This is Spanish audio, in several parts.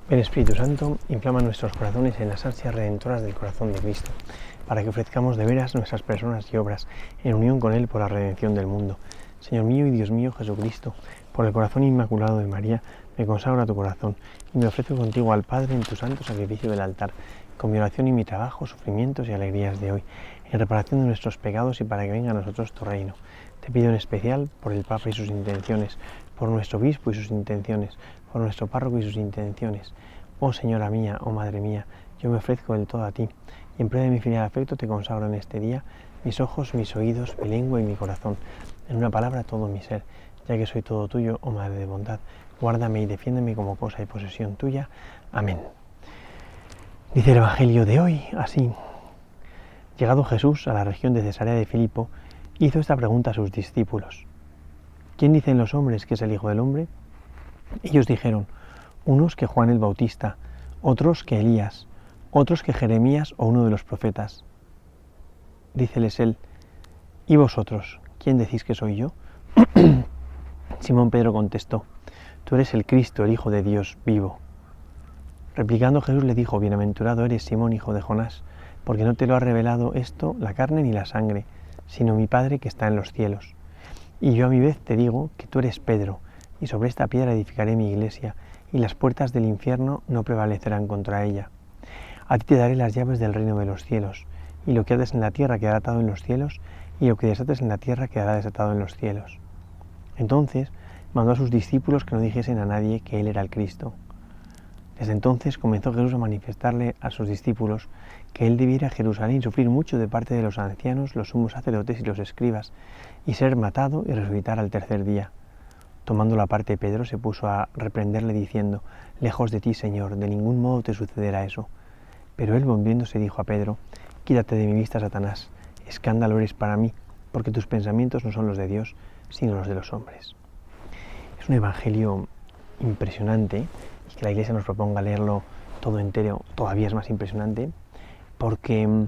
Ven Espíritu Santo, inflama nuestros corazones en las ansias redentoras del corazón de Cristo, para que ofrezcamos de veras nuestras personas y obras en unión con Él por la redención del mundo. Señor mío y Dios mío Jesucristo, por el corazón inmaculado de María, me consagro a tu corazón y me ofrezco contigo al Padre en tu santo sacrificio del altar, con mi oración y mi trabajo, sufrimientos y alegrías de hoy, en reparación de nuestros pecados y para que venga a nosotros tu reino. Te pido en especial por el Papa y sus intenciones, por nuestro obispo y sus intenciones, por nuestro párroco y sus intenciones. Oh Señora mía, oh Madre mía, yo me ofrezco del todo a ti, y en prueba de mi filial afecto te consagro en este día mis ojos, mis oídos, mi lengua y mi corazón, en una palabra todo mi ser, ya que soy todo tuyo, oh Madre de bondad, guárdame y defiéndeme como cosa y posesión tuya. Amén. Dice el Evangelio de hoy así: llegado Jesús a la región de Cesarea de Filipo, hizo esta pregunta a sus discípulos: ¿quién dicen los hombres que es el Hijo del Hombre? Ellos dijeron: unos que Juan el Bautista, otros que Elías, otros que Jeremías o uno de los profetas. Díceles él: ¿y vosotros, quién decís que soy yo? Simón Pedro contestó: tú eres el Cristo, el Hijo de Dios vivo. Replicando Jesús le dijo: bienaventurado eres, Simón, hijo de Jonás, porque no te lo ha revelado esto la carne ni la sangre, sino mi Padre que está en los cielos. Y yo a mi vez te digo que tú eres Pedro, y sobre esta piedra edificaré mi iglesia, y las puertas del infierno no prevalecerán contra ella. A ti te daré las llaves del reino de los cielos, y lo que ates en la tierra quedará atado en los cielos, y lo que desates en la tierra quedará desatado en los cielos. Entonces mandó a sus discípulos que no dijesen a nadie que él era el Cristo. Desde entonces comenzó Jesús a manifestarle a sus discípulos que él debiera a Jerusalén sufrir mucho de parte de los ancianos, los sumos sacerdotes y los escribas, y ser matado y resucitar al tercer día. Tomando la parte de Pedro, se puso a reprenderle diciendo: lejos de ti, Señor, de ningún modo te sucederá eso. Pero él, volviéndose, dijo a Pedro: quítate de mi vista, Satanás, escándalo eres para mí, porque tus pensamientos no son los de Dios, sino los de los hombres. Es un evangelio impresionante, y que la Iglesia nos proponga leerlo todo entero todavía es más impresionante, porque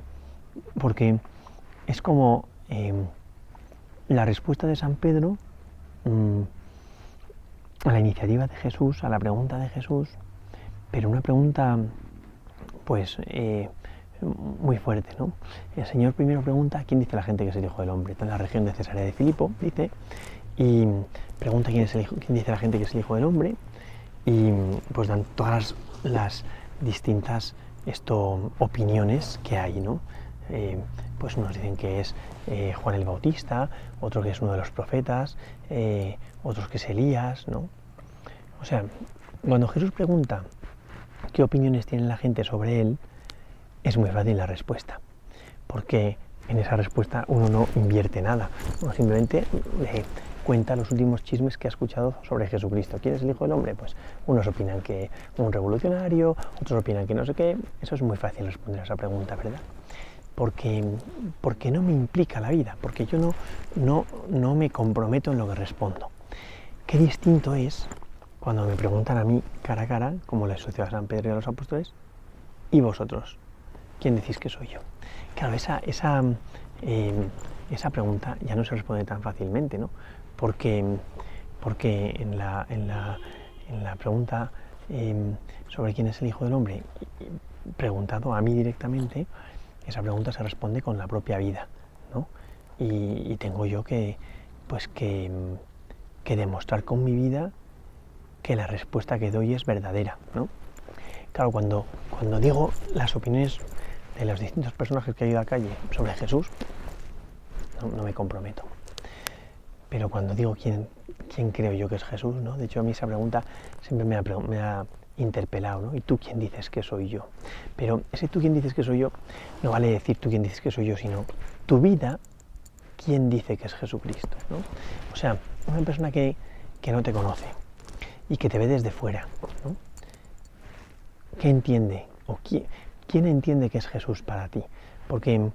es como la respuesta de San Pedro a la iniciativa de Jesús, a la pregunta de Jesús, pero una pregunta pues muy fuerte, ¿no? El Señor primero pregunta: ¿quién dice la gente que es el Hijo del Hombre? Está en la región de Cesarea de Filipo, dice, y pregunta quién dice la gente que es el Hijo del Hombre, y pues dan todas las distintas opiniones que hay, ¿no? Pues unos dicen que es Juan el Bautista, otro que es uno de los profetas, otros que es Elías, ¿no? O sea, cuando Jesús pregunta qué opiniones tiene la gente sobre él, es muy fácil la respuesta, porque en esa respuesta uno no invierte nada, uno simplemente cuenta los últimos chismes que ha escuchado sobre Jesucristo. ¿Quién es el Hijo del Hombre? Pues unos opinan que un revolucionario, otros opinan que no sé qué. Eso es muy fácil responder a esa pregunta, ¿verdad? Porque no me implica la vida, porque yo no me comprometo en lo que respondo. Qué distinto es cuando me preguntan a mí cara a cara, como le sucedió a San Pedro y a los apóstoles: ¿y vosotros? ¿Quién decís que soy yo? Claro, esa pregunta ya no se responde tan fácilmente, ¿no? Porque en la pregunta sobre quién es el Hijo del Hombre, preguntado a mí directamente, esa pregunta se responde con la propia vida, ¿no? Y tengo yo que demostrar con mi vida que la respuesta que doy es verdadera, ¿no? Claro, cuando digo las opiniones de los distintos personajes que hay en la calle sobre Jesús, no me comprometo. Pero cuando digo quién creo yo que es Jesús, ¿no? De hecho, a mí esa pregunta siempre me ha interpelado, ¿no? ¿Y tú quién dices que soy yo? Pero ese tú quién dices que soy yo no vale decir tú quién dices que soy yo, sino tu vida, quién dice que es Jesucristo, ¿no? O sea, una persona que no te conoce y que te ve desde fuera, ¿no? ¿Qué entiende? ¿O quién entiende que es Jesús para ti? Porque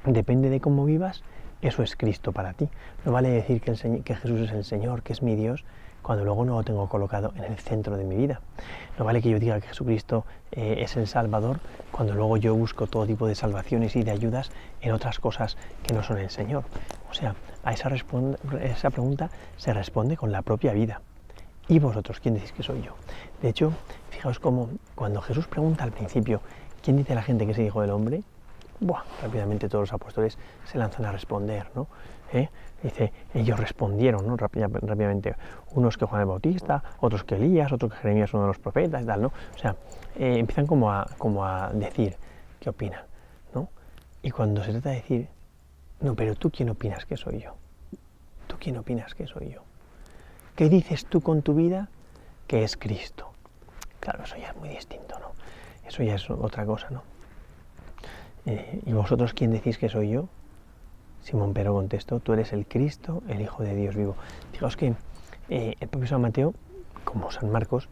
depende de cómo vivas, eso es Cristo para ti. No vale decir que Jesús es el Señor, que es mi Dios, cuando luego no lo tengo colocado en el centro de mi vida. No vale que yo diga que Jesucristo es el Salvador, cuando luego yo busco todo tipo de salvaciones y de ayudas en otras cosas que no son el Señor. O sea, a esa pregunta se responde con la propia vida. ¿y vosotros quién decís que soy yo? De hecho, fijaos cómo cuando Jesús pregunta al principio, ¿quién dice la gente que es el Hijo del Hombre? Buah, rápidamente todos los apóstoles se lanzan a responder, ¿no? Dice, ellos respondieron, ¿no? Rápidamente, unos que Juan el Bautista, otros que Elías, otros que Jeremías, uno de los profetas y tal, ¿no? O sea, empiezan como a decir qué opinan, ¿no? Y cuando se trata de decir, no, pero ¿tú quién opinas que soy yo? ¿Tú quién opinas que soy yo? ¿Qué dices tú con tu vida que es Cristo? Claro, eso ya es muy distinto, ¿no? Eso ya es otra cosa, ¿no? ¿Y vosotros quién decís que soy yo? Simón Pedro contestó, tú eres el Cristo, el Hijo de Dios vivo. Fijaos que el propio San Mateo, como San Marcos,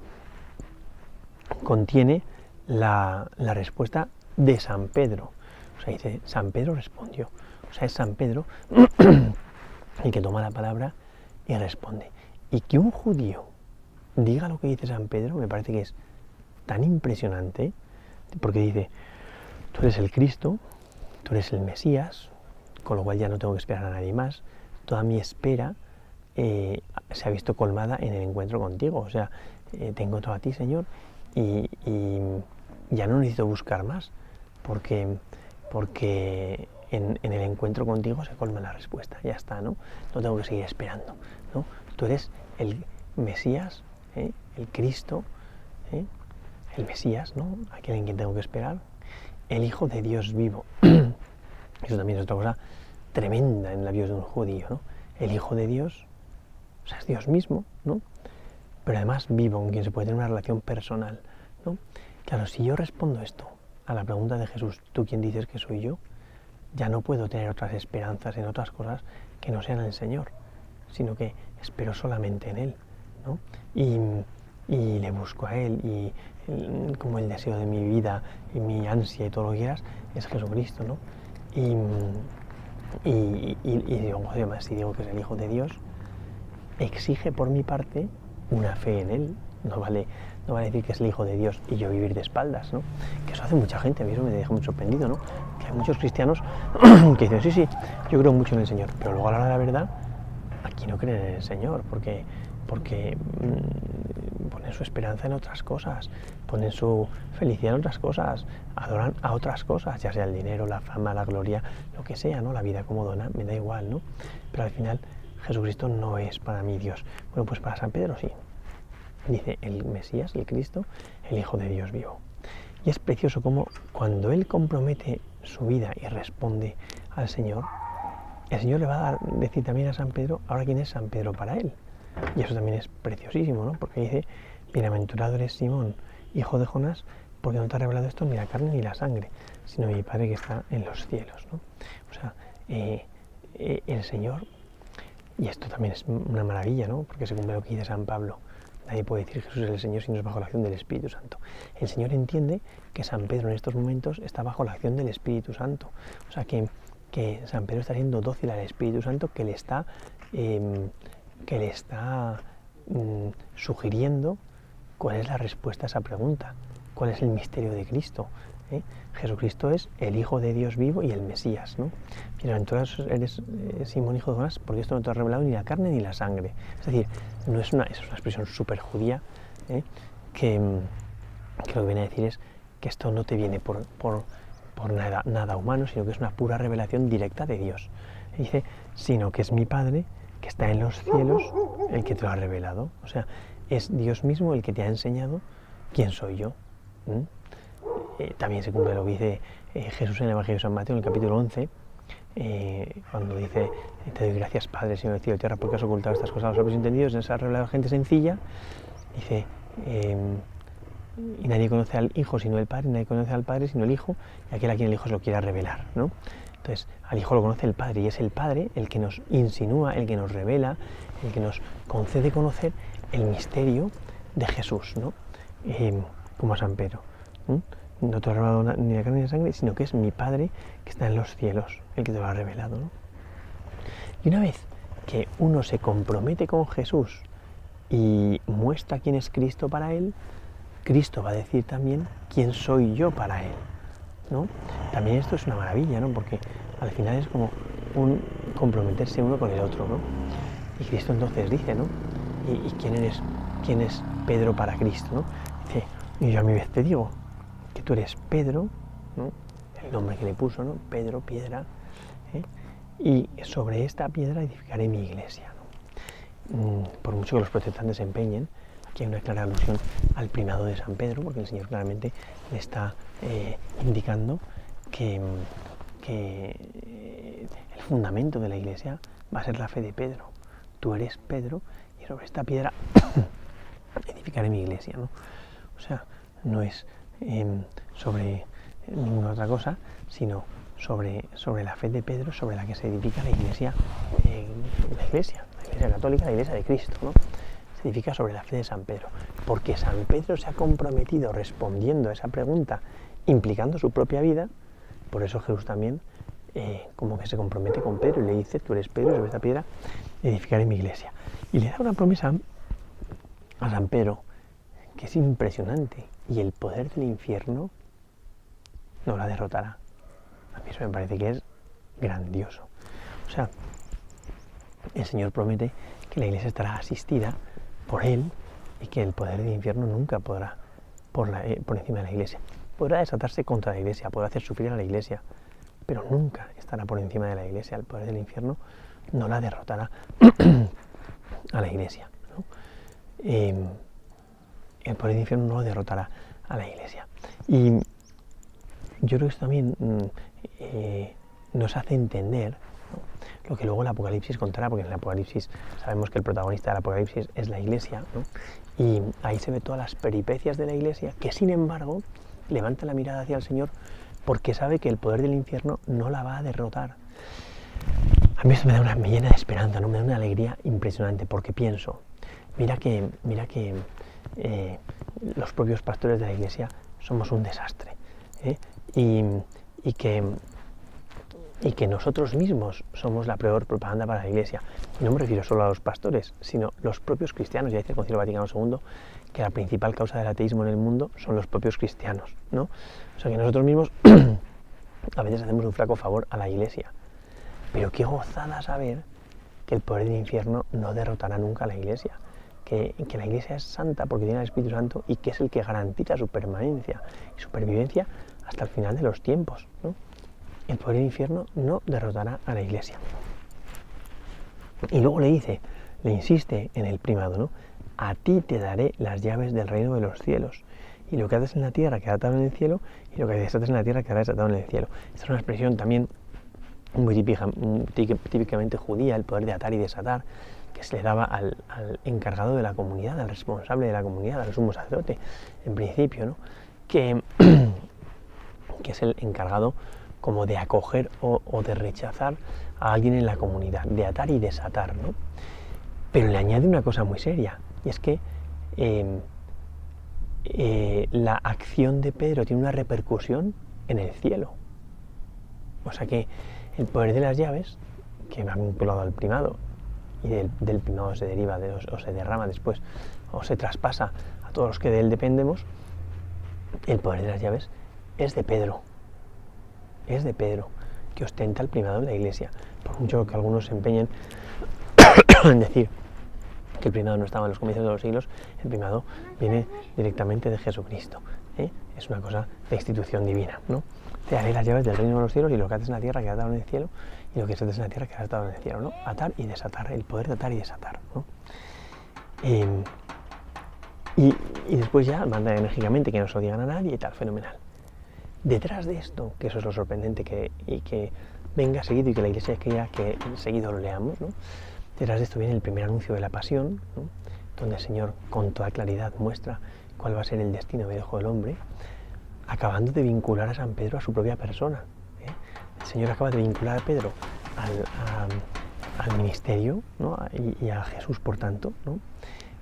contiene la respuesta de San Pedro. O sea, dice, San Pedro respondió. O sea, es San Pedro el que toma la palabra y responde. Y que un judío diga lo que dice San Pedro, me parece que es tan impresionante, porque dice, tú eres el Cristo, tú eres el Mesías, con lo cual ya no tengo que esperar a nadie más, toda mi espera se ha visto colmada en el encuentro contigo, o sea, te encuentro a ti, Señor, y ya no necesito buscar más, porque en el encuentro contigo se colma la respuesta, ya está, ¿no? No tengo que seguir esperando, ¿no? Tú eres el Mesías, el Cristo, el Mesías, ¿no? Aquel en quien tengo que esperar, el Hijo de Dios vivo. Eso también es otra cosa tremenda en la vida de un judío, ¿no? El Hijo de Dios, o sea, es Dios mismo, ¿no? Pero además vivo, con quien se puede tener una relación personal, ¿no? Claro, si yo respondo esto a la pregunta de Jesús, ¿tú quién dices que soy yo? Ya no puedo tener otras esperanzas en otras cosas que no sean el Señor, sino que espero solamente en Él, ¿no? Y le busco a Él, y como el deseo de mi vida y mi ansia y todo lo que quieras es Jesucristo, ¿no? Y digo, además, si digo que es el Hijo de Dios, exige por mi parte una fe en Él. No vale decir que es el Hijo de Dios y yo vivir de espaldas, ¿no? Que eso hace mucha gente, a mí eso me deja muy sorprendido, ¿no? Que hay muchos cristianos que dicen, sí, yo creo mucho en el Señor, pero luego a la hora de la verdad, aquí no creen en el Señor, porque ponen su esperanza en otras cosas, ponen su felicidad en otras cosas, adoran a otras cosas, ya sea el dinero, la fama, la gloria, lo que sea, ¿no? La vida como dona, me da igual, ¿no? Pero al final Jesucristo no es para mí Dios. Bueno, pues para San Pedro sí. Dice el Mesías, el Cristo, el Hijo de Dios vivo. Y es precioso como cuando él compromete su vida y responde al Señor, el Señor le va a decir también a San Pedro, ahora quién es San Pedro para él. Y eso también es preciosísimo, ¿no? Porque dice, bienaventurado eres Simón, hijo de Jonás, porque no te ha revelado esto ni la carne ni la sangre, sino mi Padre que está en los cielos, ¿no? O sea, el Señor, y esto también es una maravilla, ¿no? Porque se cumple lo que dice San Pablo, nadie puede decir Jesús es el Señor si no es bajo la acción del Espíritu Santo. El Señor entiende que San Pedro en estos momentos está bajo la acción del Espíritu Santo. O sea, que San Pedro está siendo dócil al Espíritu Santo que le está sugiriendo cuál es la respuesta a esa pregunta, cuál es el misterio de Cristo. Jesucristo es el Hijo de Dios vivo y el Mesías, ¿no? Bienaventurado eres Simón, hijo de Jonás, porque esto no te ha revelado ni la carne ni la sangre. Es decir, es una expresión súper judía, que lo que viene a decir es que esto no te viene por nada humano, sino que es una pura revelación directa de Dios. Y dice, sino que es mi Padre que está en los cielos el que te lo ha revelado. O sea, es Dios mismo el que te ha enseñado quién soy yo. También se cumple lo que dice Jesús en el Evangelio de San Mateo, en el capítulo 11, cuando dice, te doy gracias, Padre, Señor del cielo y tierra, porque has ocultado estas cosas a los hombres entendidos, se ha revelado a gente sencilla. Dice, y nadie conoce al Hijo sino el Padre, y nadie conoce al Padre sino el Hijo, y aquel a quien el Hijo se lo quiera revelar, ¿no? Entonces, al Hijo lo conoce el Padre, y es el Padre el que nos insinúa, el que nos revela, el que nos concede conocer el misterio de Jesús, ¿no? Como a San Pedro. No te lo ha revelado ni la carne ni la sangre, sino que es mi Padre que está en los cielos, el que te lo ha revelado, ¿no? Y una vez que uno se compromete con Jesús y muestra quién es Cristo para él, Cristo va a decir también quién soy yo para él, ¿no? También esto es una maravilla, ¿no? Porque al final es como un comprometerse uno con el otro, ¿no? Y Cristo entonces dice, ¿no? ¿Y quién eres quién es Pedro para Cristo, ¿no? Dice, y yo a mi vez te digo que tú eres Pedro, ¿no? El nombre que le puso, ¿no? Pedro, piedra, y sobre esta piedra edificaré mi iglesia, ¿no? Por mucho que los protestantes se empeñen, aquí hay una clara alusión al primado de San Pedro, porque el Señor claramente le está indicando que el fundamento de la iglesia va a ser la fe de Pedro. Tú eres Pedro y sobre esta piedra edificaré mi iglesia, ¿no? O sea, no es sobre ninguna otra cosa, sino sobre la fe de Pedro, sobre la que se edifica la iglesia católica, la iglesia de Cristo, ¿no? Se edifica sobre la fe de San Pedro, porque San Pedro se ha comprometido respondiendo a esa pregunta, implicando su propia vida. Por eso Jesús también como que se compromete con Pedro y le dice, tú eres Pedro, sobre esta piedra edificaré mi iglesia. Y le da una promesa a San Pedro que es impresionante, y el poder del infierno no la derrotará. A mí eso me parece que es grandioso. O sea, el Señor promete que la iglesia estará asistida por Él y que el poder del infierno nunca podrá por encima de la iglesia. Podrá desatarse contra la iglesia, podrá hacer sufrir a la iglesia, pero nunca estará por encima de la iglesia. El poder del infierno no la derrotará a la iglesia, ¿no? El poder del infierno no lo derrotará a la iglesia. Y yo creo que esto también nos hace entender, ¿no?, lo que luego el Apocalipsis contará, porque en el Apocalipsis sabemos que el protagonista del Apocalipsis es la iglesia, ¿no? Y ahí se ve todas las peripecias de la iglesia, que sin embargo levanta la mirada hacia el Señor porque sabe que el poder del infierno no la va a derrotar. A mí esto me llena de esperanza, ¿no? Me da una alegría impresionante, porque pienso, mira que los propios pastores de la iglesia somos un desastre, y que nosotros mismos somos la peor propaganda para la iglesia. Y no me refiero solo a los pastores, sino los propios cristianos. Ya dice el Concilio Vaticano II que la principal causa del ateísmo en el mundo son los propios cristianos, ¿no? O sea que nosotros mismos a veces hacemos un flaco favor a la iglesia. Pero qué gozada saber que el poder del infierno no derrotará nunca a la iglesia, que la iglesia es santa porque tiene al Espíritu Santo y que es el que garantiza su permanencia y supervivencia hasta el final de los tiempos, ¿no? El poder del infierno no derrotará a la iglesia. Y luego le insiste en el primado, ¿no? A ti te daré las llaves del reino de los cielos. Y lo que haces en la tierra quedará atado en el cielo, y lo que desates en la tierra quedará desatado en el cielo. Esta es una expresión también muy típicamente judía, el poder de atar y desatar, que se le daba al encargado de la comunidad, al responsable de la comunidad, al sumo sacerdote, en principio, ¿no? Que es el encargado como de acoger o de rechazar a alguien en la comunidad, de atar y desatar, ¿no? Pero le añade una cosa muy seria, y es que la acción de Pedro tiene una repercusión en el cielo. O sea que el poder de las llaves, que va vinculado al primado, y del primado se deriva o se derrama después, o se traspasa a todos los que de él dependemos, el poder de las llaves es de Pedro, que ostenta el primado en la iglesia. Por mucho que algunos se empeñen en decir que el primado no estaba en los comienzos de los siglos, el primado viene directamente de Jesucristo, ¿eh? Es una cosa de institución divina, ¿no? Te daré las llaves del reino de los cielos, y lo que haces en la tierra quedará atado en el cielo, y lo que haces en la tierra quedará atado en el cielo, ¿no? Atar y desatar, el poder de atar y desatar, ¿no? Y después ya manda enérgicamente que no se lo digan a nadie y tal, fenomenal. Detrás de esto, que eso es lo sorprendente, y que venga seguido y que la iglesia quiera que seguido lo leamos, ¿no? Detrás de esto viene el primer anuncio de la pasión, ¿no?, donde el Señor con toda claridad muestra cuál va a ser el destino del Hijo del Hombre, acabando de vincular a San Pedro a su propia persona, ¿eh? El Señor acaba de vincular a Pedro al ministerio, ¿no?, y a Jesús, por tanto, ¿no?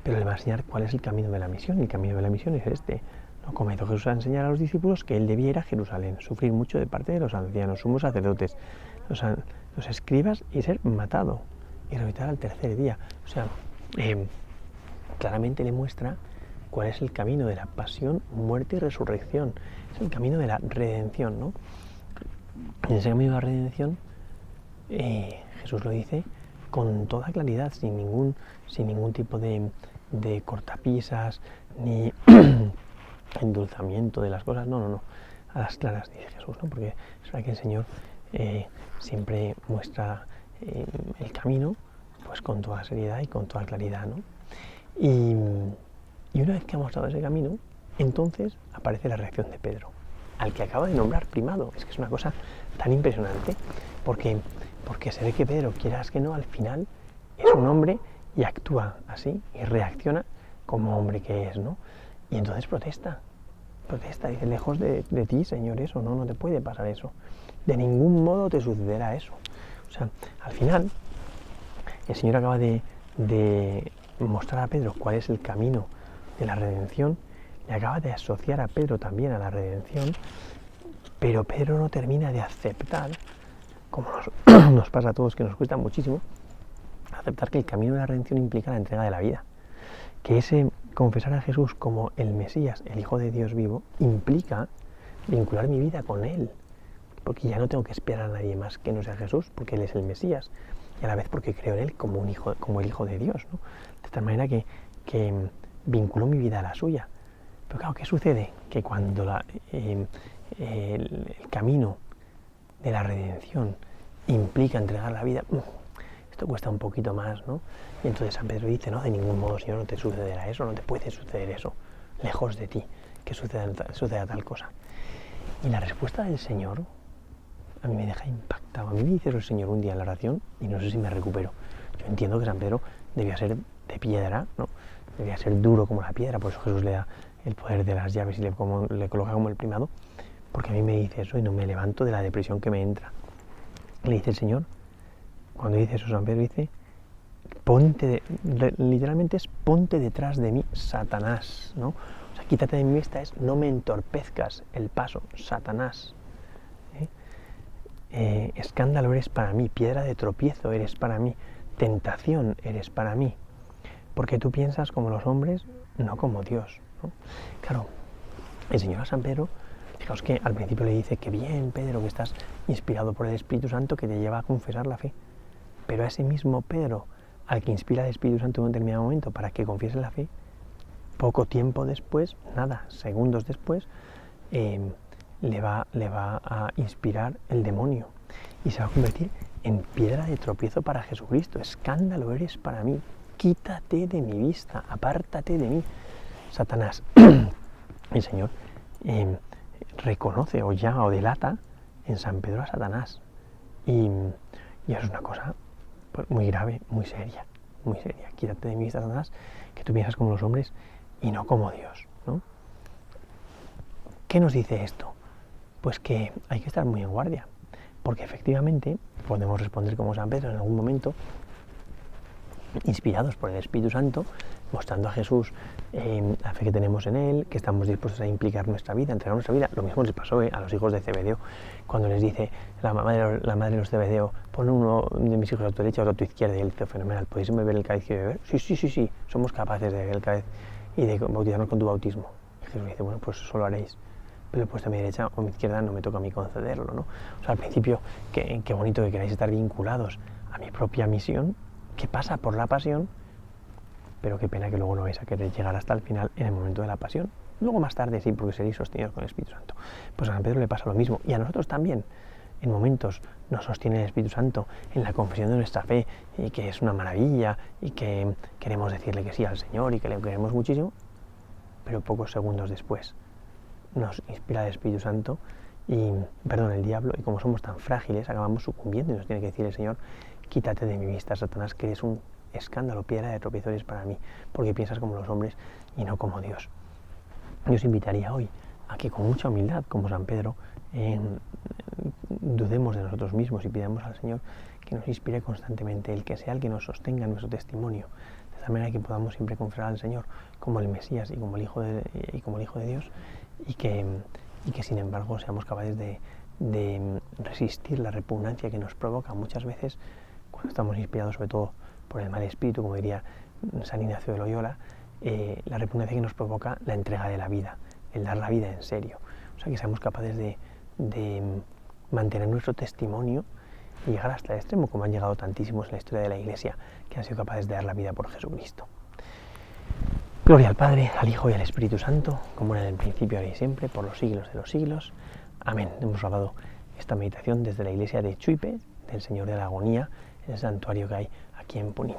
Pero le va a enseñar cuál es el camino de la misión. El camino de la misión es este, ¿no? Comenzó Jesús a enseñar a los discípulos que él debía ir a Jerusalén, sufrir mucho de parte de los ancianos, sumos sacerdotes, los escribas, y ser matado y resucitar al tercer día. O sea, claramente le muestra cuál es el camino de la pasión, muerte y resurrección. Es el camino de la redención, ¿no? En ese camino de la redención, Jesús lo dice con toda claridad, sin ningún tipo de de cortapisas, ni endulzamiento de las cosas, no, a las claras, dice Jesús, ¿no? Porque es verdad que el Señor siempre muestra el camino pues con toda seriedad y con toda claridad, ¿no? Y una vez que ha mostrado ese camino, entonces aparece la reacción de Pedro, al que acaba de nombrar primado. Es que es una cosa tan impresionante, porque se ve que Pedro, quieras que no, al final es un hombre y actúa así y reacciona como hombre que es, ¿no? Y entonces protesta, dice, lejos de ti, Señor, eso, no te puede pasar eso. De ningún modo te sucederá eso. O sea, al final, el Señor acaba de mostrar a Pedro cuál es el camino de la redención, le acaba de asociar a Pedro también a la redención, pero Pedro no termina de aceptar, como nos pasa a todos, que nos cuesta muchísimo, aceptar que el camino de la redención implica la entrega de la vida, que ese confesar a Jesús como el Mesías, el Hijo de Dios vivo, implica vincular mi vida con Él, porque ya no tengo que esperar a nadie más que no sea Jesús, porque Él es el Mesías, y a la vez porque creo en Él como el Hijo de Dios, ¿no? De tal manera que vinculo mi vida a la suya. Pero claro, ¿qué sucede? Que cuando el camino de la redención implica entregar la vida, esto cuesta un poquito más, ¿no? Y entonces San Pedro dice, no, de ningún modo, Señor, no te sucederá eso, no te puede suceder eso, lejos de ti, que suceda tal cosa. Y la respuesta del Señor a mí me deja impactado. A mí me dice el Señor un día en la oración y no sé si me recupero. Yo entiendo que San Pedro debía ser de piedra, ¿no? Debía ser duro como la piedra, por eso Jesús le da el poder de las llaves y le coloca como el primado, porque a mí me dice eso y no me levanto de la depresión que me entra. Le dice el Señor, cuando dice eso San Pedro, dice, literalmente es ponte detrás de mí, Satanás, ¿no? O sea, quítate de mi vista, es no me entorpezcas el paso, Satanás. Escándalo eres para mí, piedra de tropiezo eres para mí, tentación eres para mí, porque tú piensas como los hombres, no como Dios, ¿no? Claro, el Señor a San Pedro, fijaos que al principio le dice que bien, Pedro, que estás inspirado por el Espíritu Santo que te lleva a confesar la fe, pero a ese mismo Pedro, al que inspira el Espíritu Santo en un determinado momento para que confiese la fe, poco tiempo después, nada, segundos después, le va a inspirar el demonio y se va a convertir en piedra de tropiezo para Jesucristo. Escándalo eres para mí, quítate de mi vista, apártate de mí, Satanás. El Señor reconoce o delata en San Pedro a Satanás y eso es una cosa pues, muy grave, muy seria. Quítate de mi vista, Satanás, que tú piensas como los hombres y no como Dios, ¿no? ¿Qué nos dice esto? Pues que hay que estar muy en guardia, porque efectivamente podemos responder como San Pedro en algún momento, inspirados por el Espíritu Santo, mostrando a Jesús la fe que tenemos en Él, que estamos dispuestos a implicar nuestra vida, entregar nuestra vida. Lo mismo les pasó a los hijos de Zebedeo, cuando les dice la madre de los Zebedeo, pon uno de mis hijos a tu derecha o a tu izquierda, y él dice, fenomenal, ¿podéis beber el cáliz y beber? Sí, somos capaces de beber el cáliz y de bautizarnos con tu bautismo. Y Jesús dice, bueno, pues eso lo haréis, pero puesto a mi derecha o a mi izquierda no me toca a mí concederlo, ¿no? O sea, al principio, qué bonito que queráis estar vinculados a mi propia misión, que pasa por la pasión, pero qué pena que luego no vais a querer llegar hasta el final en el momento de la pasión. Luego más tarde sí, porque seréis sostenidos con el Espíritu Santo. Pues a San Pedro le pasa lo mismo, y a nosotros también. En momentos nos sostiene el Espíritu Santo en la confesión de nuestra fe, y que es una maravilla, y que queremos decirle que sí al Señor, y que le queremos muchísimo, pero pocos segundos después nos inspira el Espíritu Santo, el diablo, y como somos tan frágiles, acabamos sucumbiendo, y nos tiene que decir el Señor, quítate de mi vista, Satanás, que eres un escándalo, piedra de tropiezo eres para mí, porque piensas como los hombres y no como Dios. Yo os invitaría hoy a que con mucha humildad, como San Pedro, dudemos de nosotros mismos y pidamos al Señor que nos inspire constantemente, el que sea el que nos sostenga en nuestro testimonio, de tal manera que podamos siempre confesar al Señor como el Mesías y como el Hijo de Dios, y que sin embargo seamos capaces de resistir la repugnancia que nos provoca muchas veces cuando estamos inspirados sobre todo por el mal espíritu, como diría San Ignacio de Loyola, la repugnancia que nos provoca la entrega de la vida, el dar la vida en serio. O sea, que seamos capaces de mantener nuestro testimonio y llegar hasta el extremo, como han llegado tantísimos en la historia de la Iglesia, que han sido capaces de dar la vida por Jesucristo. Gloria al Padre, al Hijo y al Espíritu Santo, como era en el principio, ahora y siempre, por los siglos de los siglos. Amén. Hemos grabado esta meditación desde la iglesia de Chuipe, del Señor de la Agonía, el santuario que hay aquí en Punín.